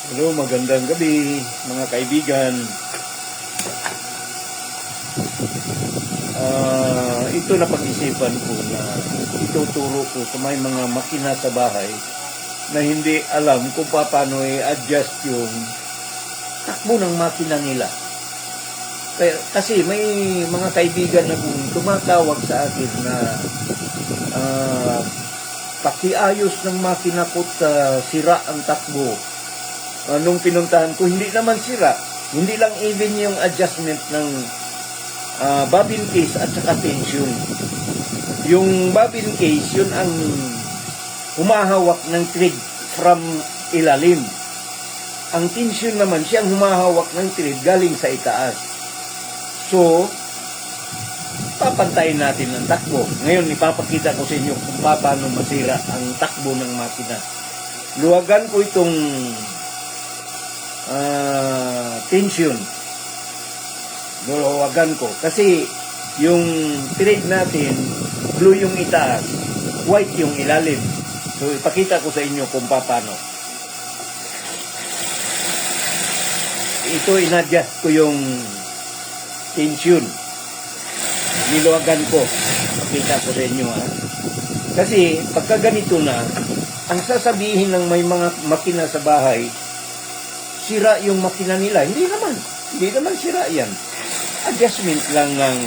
Hello, magandang gabi mga kaibigan. Ito na pag-isipan ko na ituturo ko sa may mga makina sa bahay na hindi alam kung paano i-adjust yung takbo ng makina nila. Kasi may mga kaibigan na tumatawag sa akin na pakiayos ng makina ko't sira ang takbo. Nung pinuntahan ko, hindi naman sira. Hindi lang even yung adjustment ng bobbin case at saka tension. Yung bobbin case, yun ang humahawak ng thread from ilalim. Ang tension naman, siyang humahawak ng thread galing sa itaas. So, papantayin natin ang takbo. Ngayon, ipapakita ko sa inyo kung paano masira ang takbo ng makina. Luwagan ko itong tension. Luwagan ko. Kasi yung thread natin, blue yung itaas, white yung ilalim. So, ipakita ko sa inyo kung paano. Ito, inadjust ko yung tension. Niluwagan ko. Ipakita ko sa inyo, ha. Kasi, pagka ganito na, ang sasabihin ng may mga makina sa bahay, sira yung makina nila. Hindi naman sira yan. Adjustment lang ng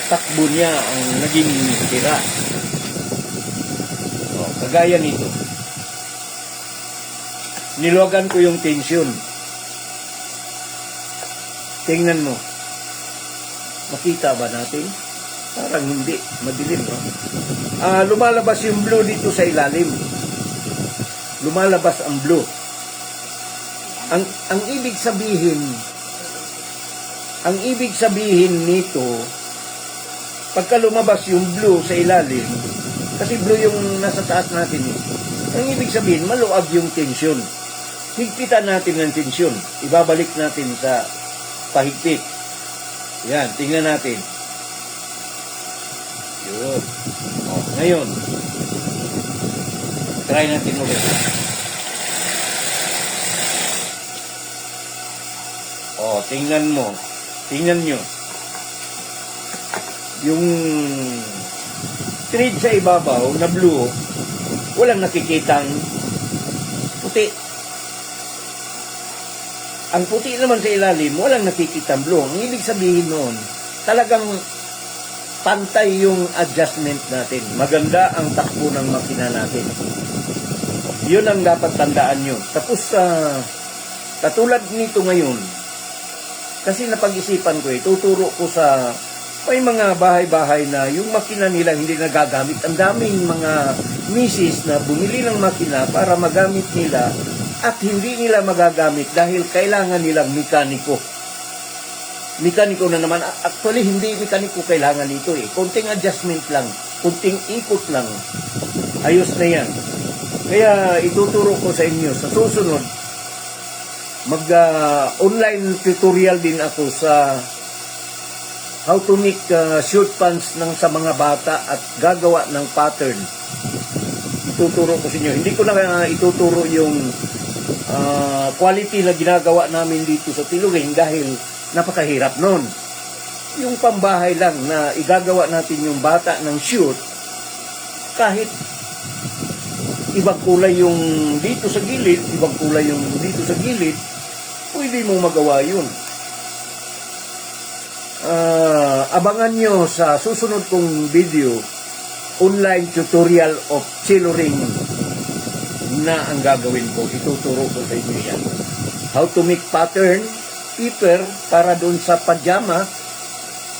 takbo niya ang naging sira. Kagaya nito. Niluwagan ko yung tension. Tingnan mo. Makita ba natin? Parang hindi. Madilim, no? Lumalabas yung blue dito sa ilalim. Lumalabas ang blue. Ang ibig sabihin nito, pagka lumabas yung blue sa ilalim, kasi blue yung nasa taas natin, ang ibig sabihin, maluag yung tension. Higpitan natin ng tension. Ibabalik natin sa pahigpit. Yan, tingnan natin. Yun. Ngayon, try natin ulit. Tingnan mo. Tingnan nyo. Yung thread sa ibabaw na blue, walang nakikitang puti. Ang puti naman sa ilalim, walang nakikitang blue. Ang ibig sabihin noon, talagang pantay yung adjustment natin. Maganda ang takbo ng makina natin. Yun ang dapat tandaan nyo. Tapos, katulad nito ngayon, kasi napag-isipan ko tuturo ko sa may mga bahay-bahay na yung makina nila hindi nagagamit. Ang daming mga misis na bumili ng makina para magamit nila at hindi nila magagamit dahil kailangan nilang mekaniko. Mekaniko na naman. Actually, hindi mekaniko kailangan ito eh. Konting adjustment lang. Konting ikot lang. Ayos na yan. Kaya ituturo ko sa inyo sa susunod, online tutorial din ako sa how to make short pants sa mga bata at gagawa ng pattern. Ituturo ko sa inyo. Hindi ko na ituturo yung quality na ginagawa namin dito sa Tiluring dahil napakahirap nun. Yung pambahay lang na igagawa natin yung bata ng short, kahit ibang kulay yung dito sa gilid, ibang kulay yung dito sa gilid, pwede mo magawa yun. Abangan nyo sa susunod kong video, online tutorial of tailoring na ang gagawin ko. Ituturo ko sa inyo yan. How to make pattern, paper, para doon sa pajama,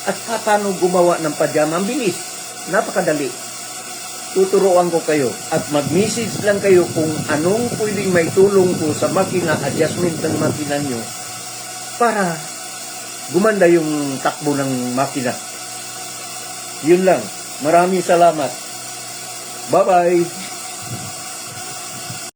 at paano gumawa ng pajama. Ang bilis. Napakadali. Tuturuan ko kayo. At mag-message lang kayo kung anong pwedeng may tulong ko sa makina, adjustment ng makina nyo, para gumanda yung takbo ng makina. Yun lang. Maraming salamat. Bye-bye.